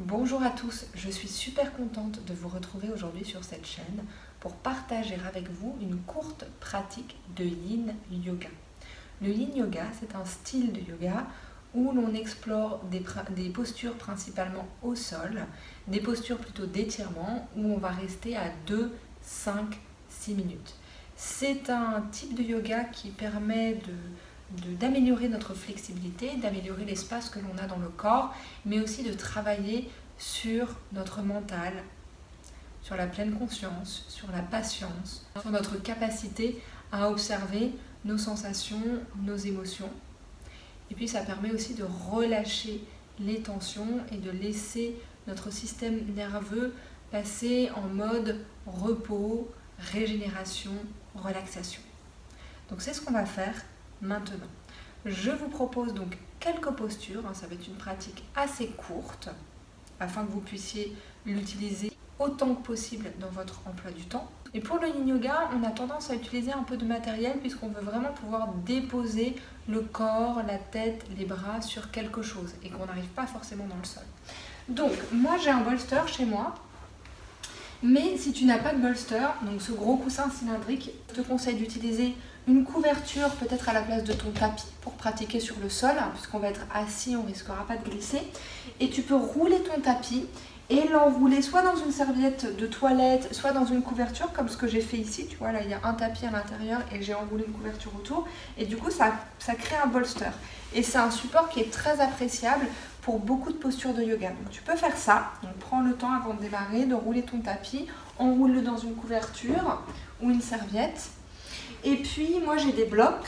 Bonjour à tous, je suis super contente de vous retrouver aujourd'hui sur cette chaîne pour partager avec vous une courte pratique de Yin Yoga. Le Yin Yoga, c'est un style de yoga où l'on explore des postures principalement au sol, des postures plutôt d'étirement où on va rester à 2, 5, 6 minutes. C'est un type de yoga qui permet d'améliorer notre flexibilité, d'améliorer l'espace que l'on a dans le corps, mais aussi de travailler sur notre mental, sur la pleine conscience, sur la patience, sur notre capacité à observer nos sensations, nos émotions. Et puis ça permet aussi de relâcher les tensions et de laisser notre système nerveux passer en mode repos, régénération, relaxation. Donc c'est ce qu'on va faire maintenant. Je vous propose donc quelques postures, ça va être une pratique assez courte afin que vous puissiez l'utiliser autant que possible dans votre emploi du temps. Et pour le Yin Yoga, on a tendance à utiliser un peu de matériel puisqu'on veut vraiment pouvoir déposer le corps, la tête, les bras sur quelque chose et qu'on n'arrive pas forcément dans le sol. Donc moi j'ai un bolster chez moi. Mais si tu n'as pas de bolster, donc ce gros coussin cylindrique, je te conseille d'utiliser une couverture peut-être à la place de ton tapis pour pratiquer sur le sol, puisqu'on va être assis, on ne risquera pas de glisser. Et tu peux rouler ton tapis et l'enrouler soit dans une serviette de toilette, soit dans une couverture, comme ce que j'ai fait ici. Tu vois, là, il y a un tapis à l'intérieur et j'ai enroulé une couverture autour. Et du coup, ça crée un bolster. Et c'est un support qui est très appréciable pour beaucoup de postures de yoga. Donc tu peux faire ça. Donc prends le temps avant de démarrer, de rouler ton tapis, enroule-le dans une couverture ou une serviette. Et puis, moi, j'ai des blocs,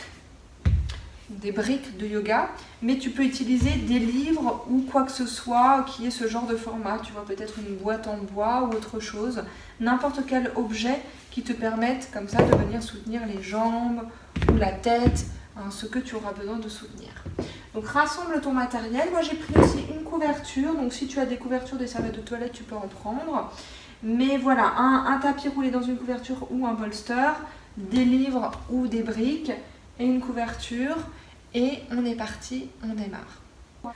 des briques de yoga, mais tu peux utiliser des livres ou quoi que ce soit qui ait ce genre de format. Tu vois, peut-être une boîte en bois ou autre chose. N'importe quel objet qui te permette comme ça de venir soutenir les jambes ou la tête, ce que tu auras besoin de soutenir. Donc rassemble ton matériel. Moi j'ai pris aussi une couverture. Donc si tu as des couvertures, des serviettes de toilette, tu peux en prendre. Mais voilà, un tapis roulé dans une couverture ou un bolster, des livres ou des briques et une couverture. Et on est parti, on démarre.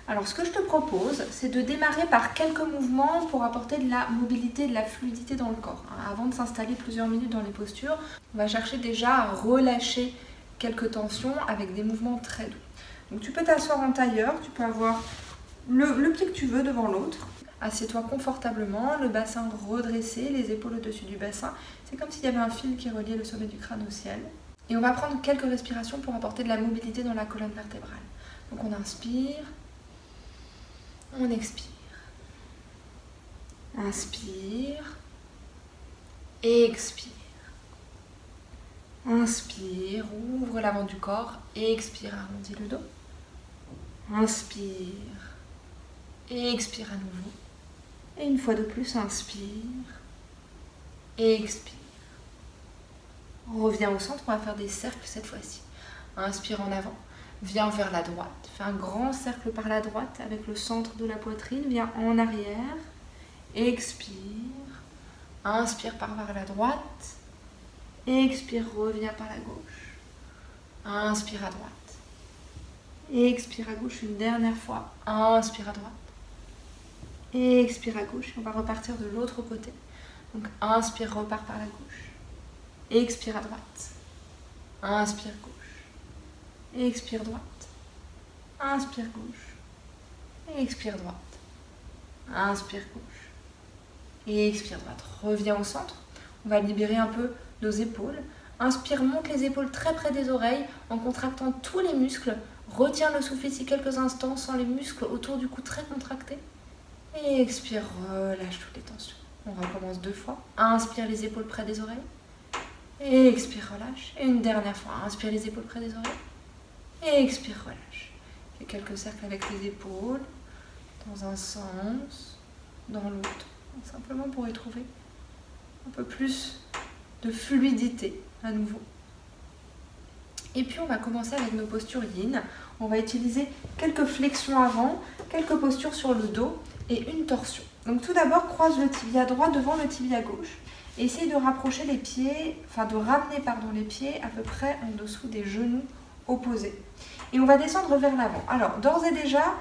Alors ce que je te propose, c'est de démarrer par quelques mouvements pour apporter de la mobilité, de la fluidité dans le corps. Avant de s'installer plusieurs minutes dans les postures, on va chercher déjà à relâcher quelques tensions avec des mouvements très doux. Donc tu peux t'asseoir en tailleur, tu peux avoir le pied que tu veux devant l'autre. Assieds-toi confortablement, le bassin redressé, les épaules au-dessus du bassin. C'est comme s'il y avait un fil qui reliait le sommet du crâne au ciel. Et on va prendre quelques respirations pour apporter de la mobilité dans la colonne vertébrale. Donc on inspire, on expire. Inspire, expire. Inspire, ouvre l'avant du corps, expire, arrondis le dos. Inspire, expire à nouveau. Et une fois de plus, inspire, expire. Reviens au centre, on va faire des cercles cette fois-ci. Inspire en avant, viens vers la droite. Fais un grand cercle par la droite avec le centre de la poitrine, viens en arrière. Expire, inspire par vers la droite. Expire, reviens par la gauche. Inspire à droite. Expire à gauche une dernière fois. Inspire à droite. Expire à gauche. On va repartir de l'autre côté. Donc inspire, repars par la gauche. Expire à droite. Inspire gauche. Expire droite. Inspire gauche. Expire droite. Inspire gauche. Expire droite. Reviens au centre. On va libérer un peu nos épaules. Inspire, monte les épaules très près des oreilles en contractant tous les muscles. Retiens le souffle ici quelques instants sans les muscles autour du cou très contractés. Et expire, relâche toutes les tensions. On recommence 2 fois. Inspire les épaules près des oreilles. Et expire, relâche. Et une dernière fois. Inspire les épaules près des oreilles. Et expire, relâche. Fais quelques cercles avec les épaules. Dans un sens, dans l'autre. Simplement pour y trouver un peu plus de fluidité à nouveau. Et puis on va commencer avec nos postures yin. On va utiliser quelques flexions avant, quelques postures sur le dos et une torsion. Donc tout d'abord, croise le tibia droit devant le tibia gauche. Essaye de rapprocher les pieds, de ramener les pieds à peu près en dessous des genoux opposés. Et on va descendre vers l'avant. Alors d'ores et déjà,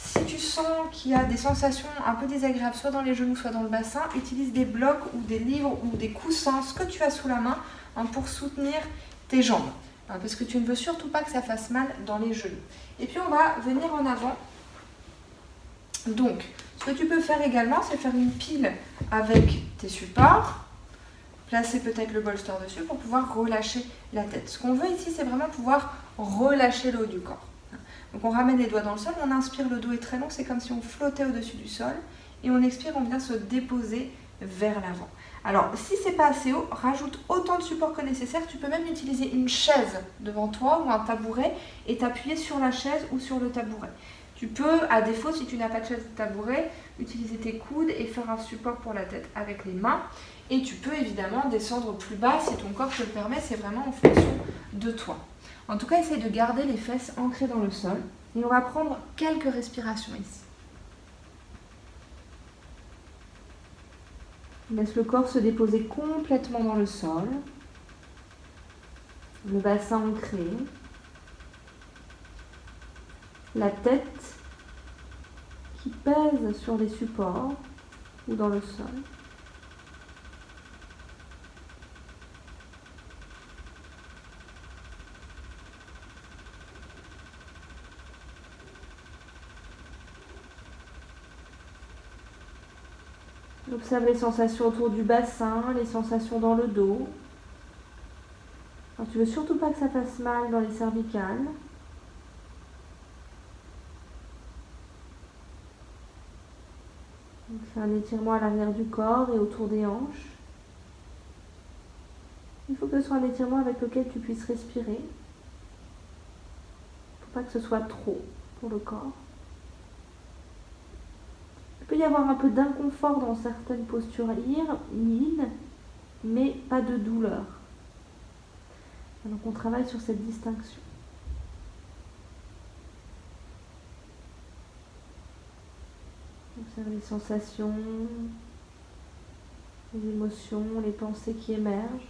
Si tu sens qu'il y a des sensations un peu désagréables, soit dans les genoux, soit dans le bassin, utilise des blocs ou des livres ou des coussins, ce que tu as sous la main, pour soutenir tes jambes. Parce que tu ne veux surtout pas que ça fasse mal dans les genoux. Et puis on va venir en avant. Donc, ce que tu peux faire également, c'est faire une pile avec tes supports. Placer peut-être le bolster dessus pour pouvoir relâcher la tête. Ce qu'on veut ici, c'est vraiment pouvoir relâcher le haut du corps. Donc on ramène les doigts dans le sol, on inspire, le dos est très long, c'est comme si on flottait au-dessus du sol. Et on expire, on vient se déposer vers l'avant. Alors, si ce n'est pas assez haut, rajoute autant de support que nécessaire. Tu peux même utiliser une chaise devant toi ou un tabouret et t'appuyer sur la chaise ou sur le tabouret. Tu peux, à défaut, si tu n'as pas de chaise ou de tabouret, utiliser tes coudes et faire un support pour la tête avec les mains. Et tu peux évidemment descendre plus bas si ton corps te le permet, c'est vraiment en fonction de toi. En tout cas, essaye de garder les fesses ancrées dans le sol. Et on va prendre quelques respirations ici. Laisse le corps se déposer complètement dans le sol. Le bassin ancré. La tête qui pèse sur les supports ou dans le sol. Observe les sensations autour du bassin, les sensations dans le dos. Alors, tu ne veux surtout pas que ça fasse mal dans les cervicales. Donc, fais un étirement à l'arrière du corps et autour des hanches. Il faut que ce soit un étirement avec lequel tu puisses respirer. Il ne faut pas que ce soit trop pour le corps. Il peut y avoir un peu d'inconfort dans certaines postures yin, mais pas de douleur. Donc on travaille sur cette distinction. Observe les sensations, les émotions, les pensées qui émergent.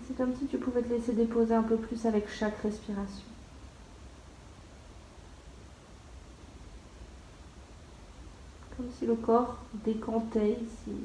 C'est comme si tu pouvais te laisser déposer un peu plus avec chaque respiration. Comme si le corps décantait ici.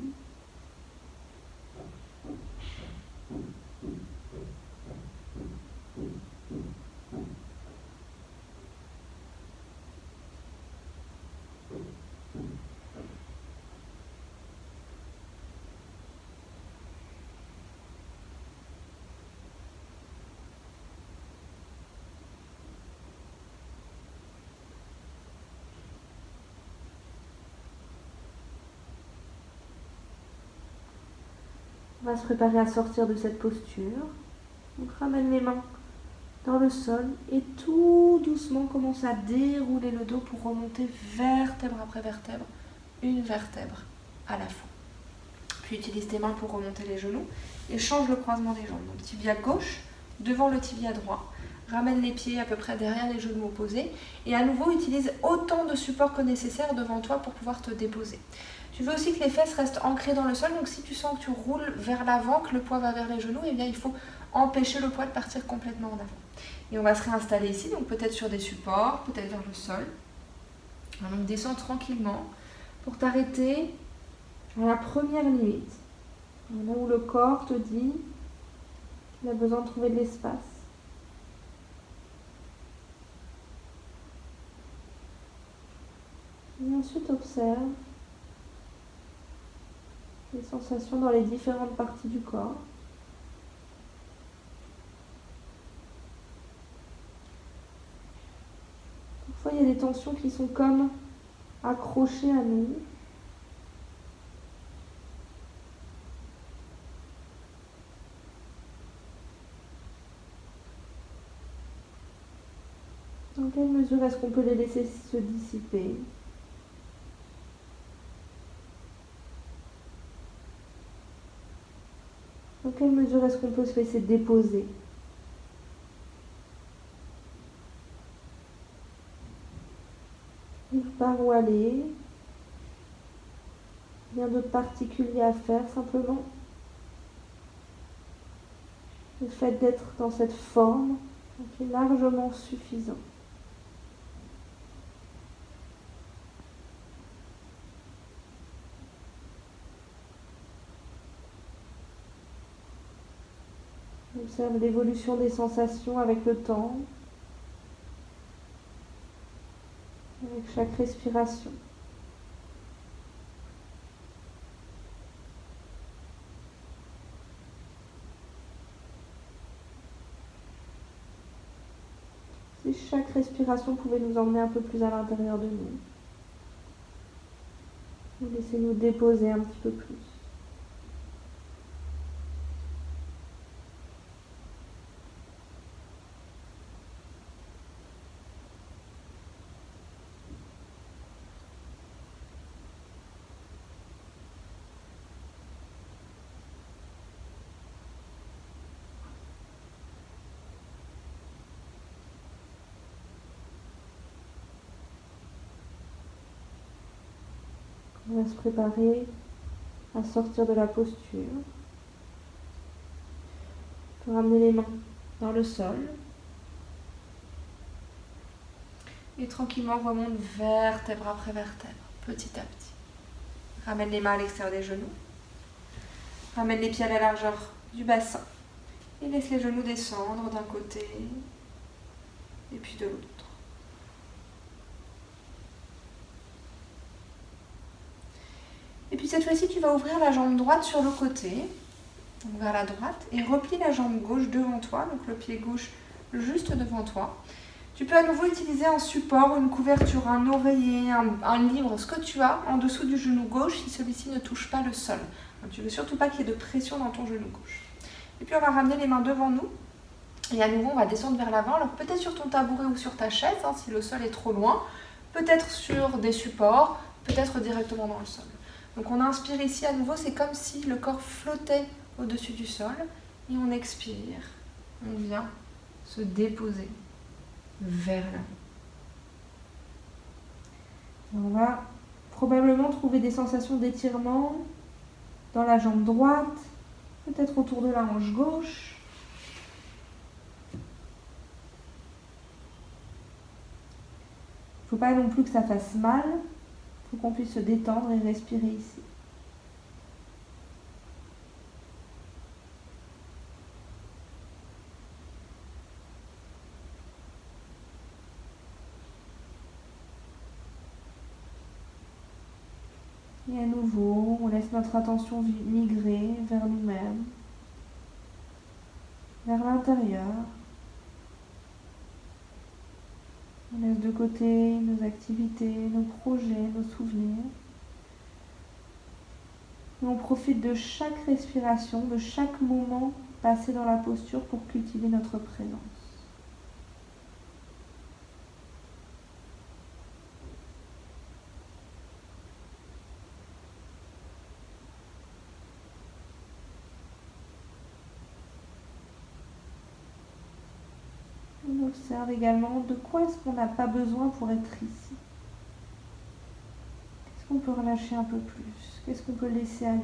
On va se préparer à sortir de cette posture. Donc ramène les mains dans le sol et tout doucement commence à dérouler le dos pour remonter vertèbre après vertèbre, une vertèbre à la fois. Puis utilise tes mains pour remonter les genoux et change le croisement des jambes. Donc tibia gauche devant le tibia droit. Ramène les pieds à peu près derrière les genoux opposés et à nouveau utilise autant de support que nécessaire devant toi pour pouvoir te déposer. Tu veux aussi que les fesses restent ancrées dans le sol, donc si tu sens que tu roules vers l'avant, que le poids va vers les genoux, eh bien il faut empêcher le poids de partir complètement en avant. Et on va se réinstaller ici, donc peut-être sur des supports, peut-être vers le sol. Donc descends tranquillement pour t'arrêter à la première limite, là où le corps te dit qu'il a besoin de trouver de l'espace. Et ensuite observe les sensations dans les différentes parties du corps. Parfois, il y a des tensions qui sont comme accrochées à nous. Dans quelle mesure est-ce qu'on peut les laisser se dissiper ? Dans quelle mesure est-ce qu'on peut se laisser déposer ? Par où aller ? Rien de particulier à faire, simplement le fait d'être dans cette forme qui est largement suffisant. Observe l'évolution des sensations avec le temps, avec chaque respiration. Si chaque respiration pouvait nous emmener un peu plus à l'intérieur de nous, nous laisser nous déposer un petit peu plus. On va se préparer à sortir de la posture. On peut ramener les mains dans le sol. Et tranquillement remonte vertèbre après vertèbre, petit à petit. Ramène les mains à l'extérieur des genoux. Ramène les pieds à la largeur du bassin. Et laisse les genoux descendre d'un côté et puis de l'autre. Et puis cette fois-ci, tu vas ouvrir la jambe droite sur le côté, donc vers la droite, et replie la jambe gauche devant toi, donc le pied gauche juste devant toi. Tu peux à nouveau utiliser un support, une couverture, un oreiller, un livre, ce que tu as en dessous du genou gauche si celui-ci ne touche pas le sol. Donc, tu ne veux surtout pas qu'il y ait de pression dans ton genou gauche. Et puis on va ramener les mains devant nous. Et à nouveau, on va descendre vers l'avant. Alors peut-être sur ton tabouret ou sur ta chaise, si le sol est trop loin. Peut-être sur des supports, peut-être directement dans le sol. Donc on inspire ici à nouveau, c'est comme si le corps flottait au-dessus du sol. Et on expire. On vient se déposer vers l'avant. On va probablement trouver des sensations d'étirement dans la jambe droite, peut-être autour de la hanche gauche. Il ne faut pas non plus que ça fasse mal, il faut qu'on puisse se détendre et respirer ici. Et à nouveau, on laisse notre attention migrer vers nous-mêmes, vers l'intérieur. On laisse de côté nos activités, nos projets, nos souvenirs. Et on profite de chaque respiration, de chaque moment passé dans la posture pour cultiver notre présence. On observe également de quoi est-ce qu'on n'a pas besoin pour être ici. Qu'est-ce qu'on peut relâcher un peu plus? Qu'est-ce qu'on peut laisser aller?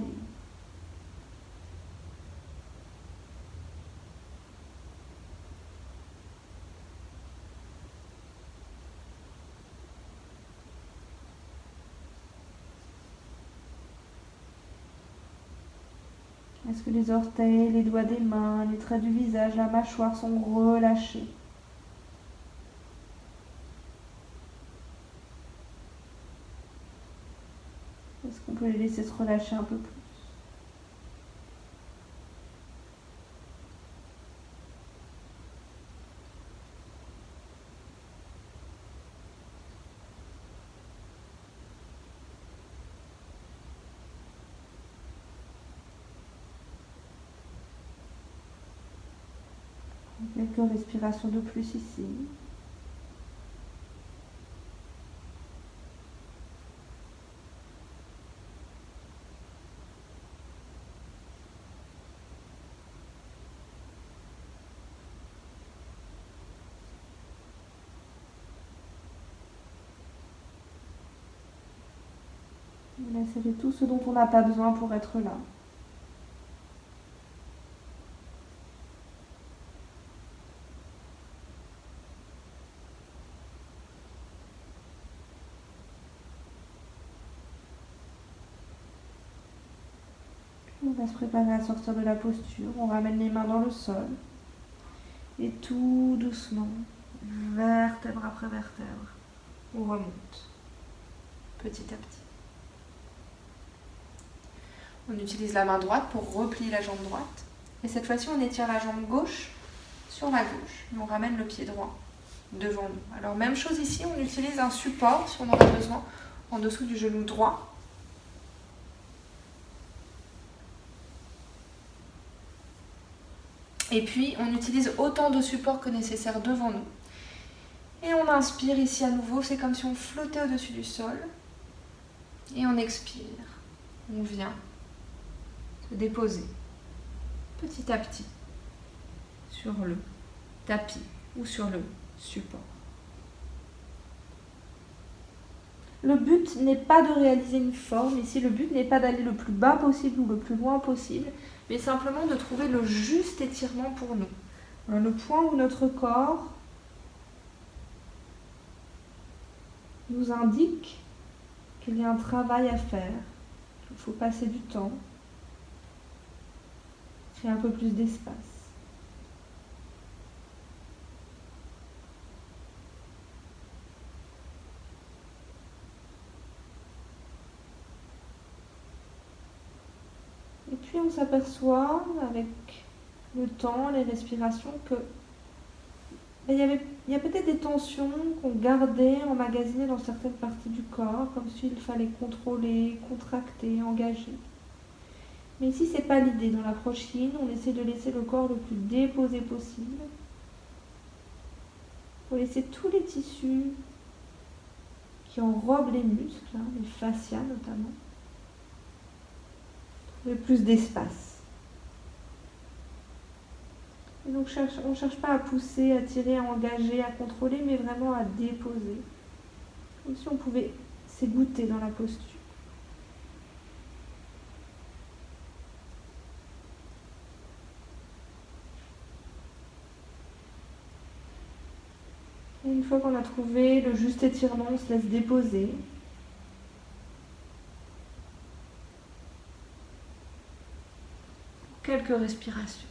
Est-ce que les orteils, les doigts des mains, les traits du visage, la mâchoire sont relâchés? Est-ce qu'on peut les laisser se relâcher un peu plus? Quelques respirations de plus ici. Laisse aller tout ce dont on n'a pas besoin pour être là. on va se préparer à sortir de la posture. On ramène les mains dans le sol. Et tout doucement, vertèbre après vertèbre, on remonte petit à petit. On utilise la main droite pour replier la jambe droite. Et cette fois-ci, on étire la jambe gauche sur la gauche. Et on ramène le pied droit devant nous. Alors même chose ici, on utilise un support si on en a besoin en dessous du genou droit. Et puis, on utilise autant de supports que nécessaire devant nous. Et on inspire ici à nouveau, c'est comme si on flottait au-dessus du sol. Et on expire. On vient se déposer petit à petit sur le tapis ou sur le support. Le but n'est pas de réaliser une forme. Ici, le but n'est pas d'aller le plus bas possible ou le plus loin possible, mais simplement de trouver le juste étirement pour nous. Le point où notre corps nous indique qu'il y a un travail à faire, qu'il faut passer du temps, créer un peu plus d'espace. Et puis on s'aperçoit avec le temps, les respirations, que il y a peut-être des tensions qu'on gardait, emmagasinées dans certaines parties du corps, comme s'il fallait contrôler, contracter, engager. Mais ici, ce n'est pas l'idée. Dans l'approche yin, on essaie de laisser le corps le plus déposé possible. Il faut laisser tous les tissus qui enrobent les muscles, les fascias notamment, trouver plus d'espace. Et donc on ne cherche pas à pousser, à tirer, à engager, à contrôler, mais vraiment à déposer. Comme si on pouvait s'égoutter dans la posture. Et une fois qu'on a trouvé le juste étirement, on se laisse déposer. Quelques respirations.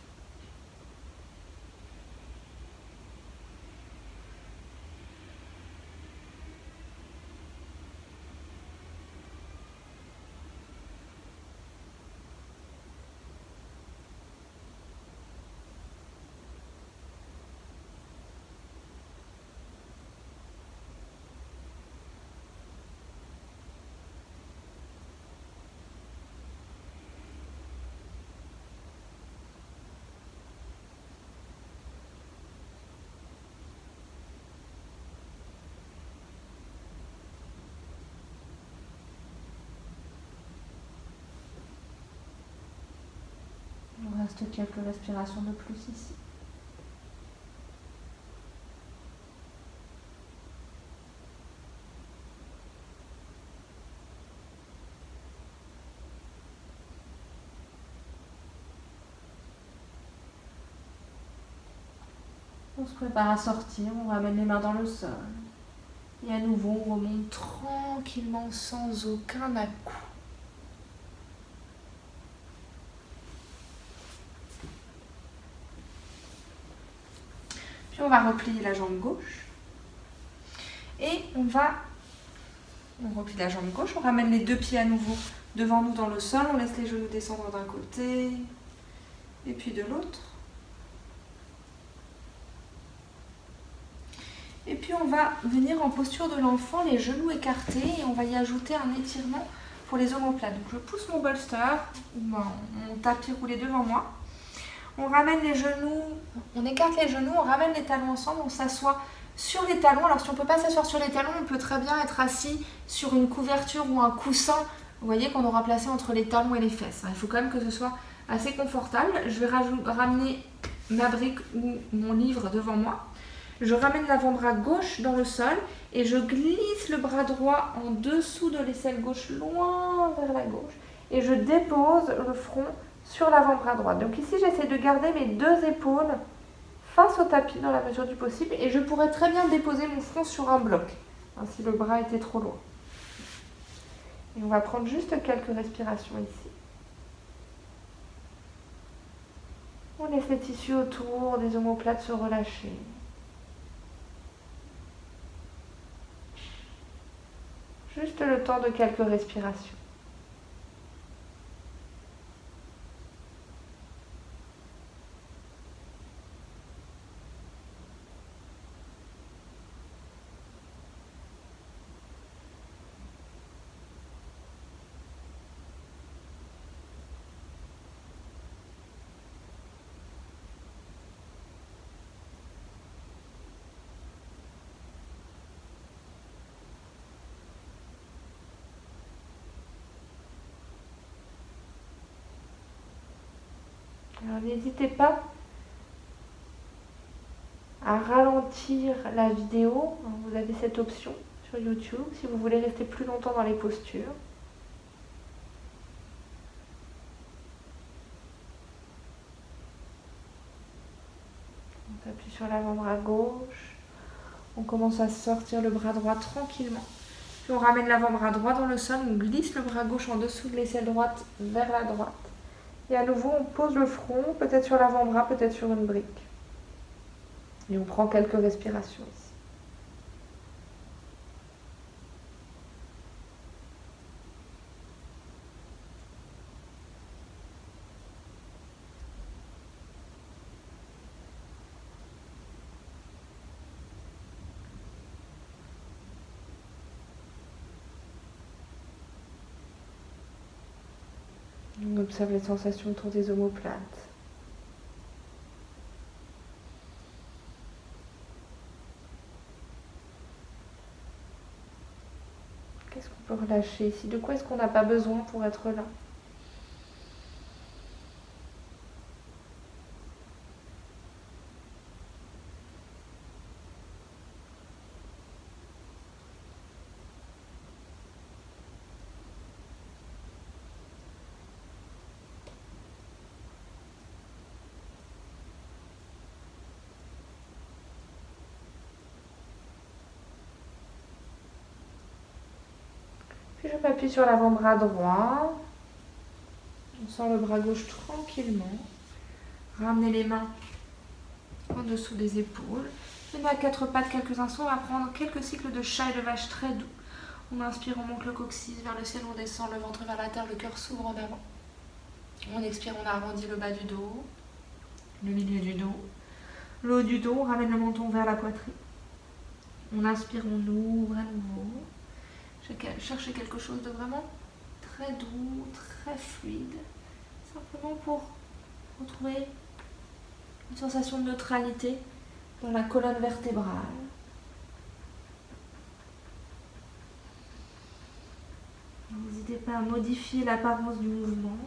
Il reste quelques respirations de plus ici. On se prépare à sortir, on ramène les mains dans le sol. Et à nouveau, on remonte tranquillement sans aucun à-coup. Puis on va replier la jambe gauche. Et on replie la jambe gauche, on ramène les deux pieds à nouveau devant nous dans le sol, on laisse les genoux descendre d'un côté et puis de l'autre. Et puis on va venir en posture de l'enfant, les genoux écartés, et on va y ajouter un étirement pour les omoplates. Donc je pousse mon bolster, ou mon tapis roulé devant moi. On ramène les genoux, on écarte les genoux, on ramène les talons ensemble, on s'assoit sur les talons. Alors si on ne peut pas s'asseoir sur les talons, on peut très bien être assis sur une couverture ou un coussin, vous voyez, qu'on aura placé entre les talons et les fesses. Il faut quand même que ce soit assez confortable. Je vais ramener ma brique ou mon livre devant moi. Je ramène l'avant-bras gauche dans le sol et je glisse le bras droit en dessous de l'aisselle gauche, loin vers la gauche. Et je dépose le front sur l'avant-bras droit. Donc ici, j'essaie de garder mes deux épaules face au tapis dans la mesure du possible. Et je pourrais très bien déposer mon front sur un bloc, si le bras était trop loin. Et on va prendre juste quelques respirations ici. On laisse les tissus autour des omoplates se relâcher. Juste le temps de quelques respirations. Alors n'hésitez pas à ralentir la vidéo. Vous avez cette option sur YouTube si vous voulez rester plus longtemps dans les postures. On s'appuie sur l'avant-bras gauche. On commence à sortir le bras droit tranquillement. Puis on ramène l'avant-bras droit dans le sol. On glisse le bras gauche en dessous de l'aisselle droite vers la droite. Et à nouveau, on pose le front, peut-être sur l'avant-bras, peut-être sur une brique. Et on prend quelques respirations ici. On observe les sensations autour des omoplates. Qu'est-ce qu'on peut relâcher ici? De quoi est-ce qu'on n'a pas besoin pour être là? Puis je m'appuie sur l'avant-bras droit. On sort le bras gauche tranquillement. Ramenez les mains en dessous des épaules. Venez à quatre pattes quelques instants. On va prendre quelques cycles de chat et de vache très doux. On inspire, on monte le coccyx vers le ciel, on descend le ventre vers la terre, le cœur s'ouvre en avant. On expire, on arrondit le bas du dos, le milieu du dos, le haut du dos, on ramène le menton vers la poitrine. On inspire, on ouvre à nouveau. Cherchez quelque chose de vraiment très doux, très fluide, simplement pour retrouver une sensation de neutralité dans la colonne vertébrale. N'hésitez pas à modifier l'apparence du mouvement.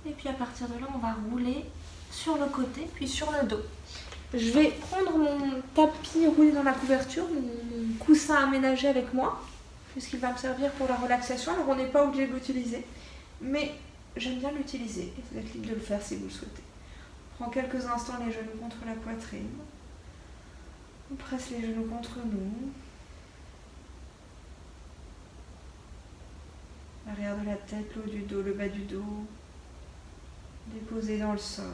Et puis à partir de là, on va rouler sur le côté, puis sur le dos. Je vais prendre mon tapis roulé dans la couverture, mon coussin aménagé avec moi, puisqu'il va me servir pour la relaxation. Alors on n'est pas obligé de l'utiliser, mais j'aime bien l'utiliser. Et vous êtes libre de le faire si vous le souhaitez. On prend quelques instants les genoux contre la poitrine. On presse les genoux contre nous. L'arrière de la tête, le haut du dos, le bas du dos. Déposé dans le sol.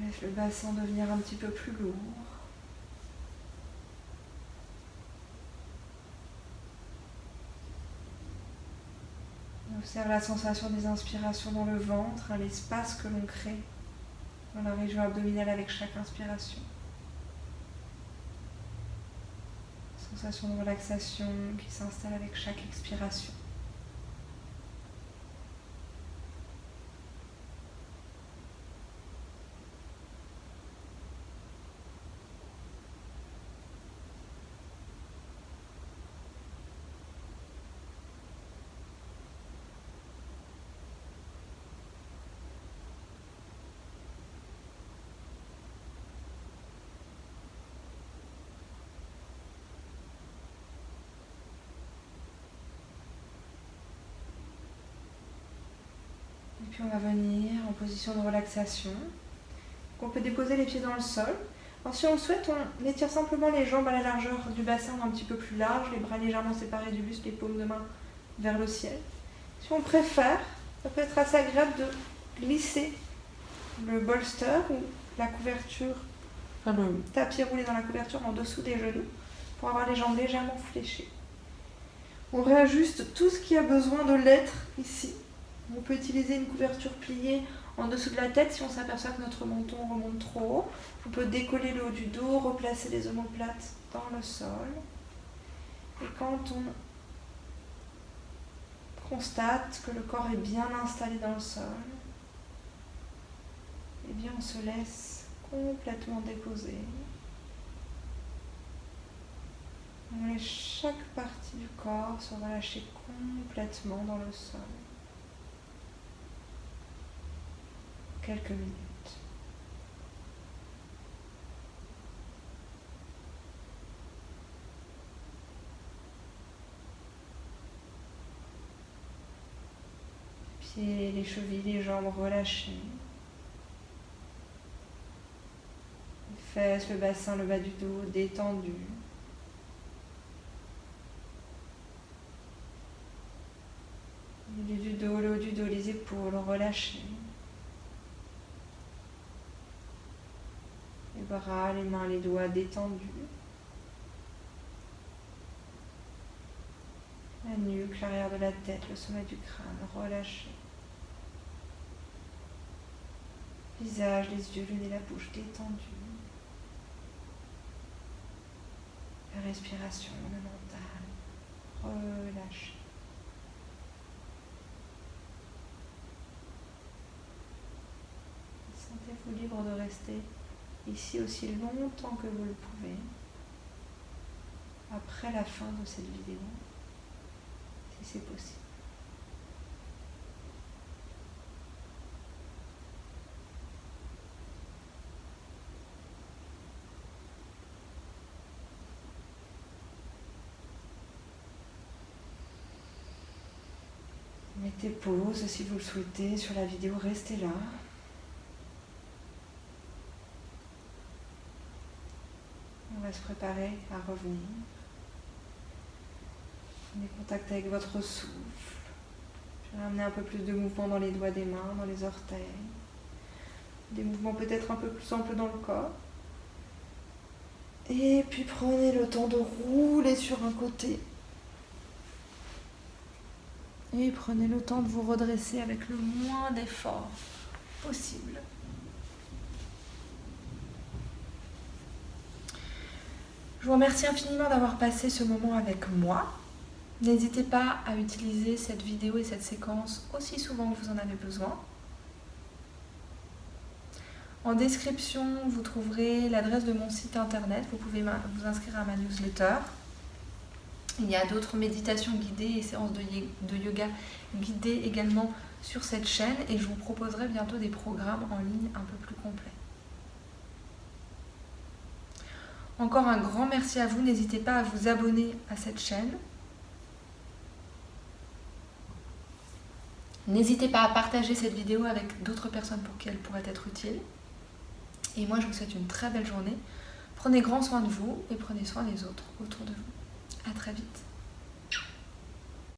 Laisse le bassin devenir un petit peu plus lourd. On observe la sensation des inspirations dans le ventre, l'espace que l'on crée dans la région abdominale avec chaque inspiration. Sensation de relaxation qui s'installe avec chaque expiration. Puis on va venir en position de relaxation. On peut déposer les pieds dans le sol. Alors si on le souhaite, on étire simplement les jambes à la largeur du bassin un petit peu plus large, les bras légèrement séparés du buste, les paumes de main vers le ciel. Si on préfère, ça peut être assez agréable de glisser le bolster ou la couverture, enfin le tapis roulé dans la couverture en dessous des genoux pour avoir les jambes légèrement fléchées. On réajuste tout ce qui a besoin de l'être ici. On peut utiliser une couverture pliée en dessous de la tête si on s'aperçoit que notre menton remonte trop haut. On peut décoller le haut du dos, replacer les omoplates dans le sol. Et quand on constate que le corps est bien installé dans le sol, eh bien on se laisse complètement déposer. On laisse chaque partie du corps se relâcher complètement dans le sol. Quelques minutes. Pieds, les chevilles, les jambes relâchées. Les fesses, le bassin, le bas du dos détendu. Le milieu du dos, le haut du dos, les épaules relâchées. Les bras, les mains, les doigts détendus. La nuque, l'arrière de la tête, le sommet du crâne relâché. Visage, les yeux, le nez, la bouche détendus. La respiration, le mental relâché. Sentez-vous libre de rester ici aussi longtemps que vous le pouvez, après la fin de cette vidéo, si c'est possible. Mettez pause si vous le souhaitez sur la vidéo, restez là. On va se préparer à revenir. Prenez contact avec votre souffle. Je vais ramener un peu plus de mouvement dans les doigts des mains, dans les orteils. Des mouvements peut-être un peu plus amples dans le corps. Et puis prenez le temps de rouler sur un côté. Et prenez le temps de vous redresser avec le moins d'effort possible. Je vous remercie infiniment d'avoir passé ce moment avec moi. N'hésitez pas à utiliser cette vidéo et cette séquence aussi souvent que vous en avez besoin. En description, vous trouverez l'adresse de mon site internet. Vous pouvez vous inscrire à ma newsletter. Il y a d'autres méditations guidées et séances de yoga guidées également sur cette chaîne. Et je vous proposerai bientôt des programmes en ligne un peu plus complets. Encore un grand merci à vous. N'hésitez pas à vous abonner à cette chaîne. N'hésitez pas à partager cette vidéo avec d'autres personnes pour qui elle pourrait être utile. Et moi, je vous souhaite une très belle journée. Prenez grand soin de vous et prenez soin des autres autour de vous. À très vite.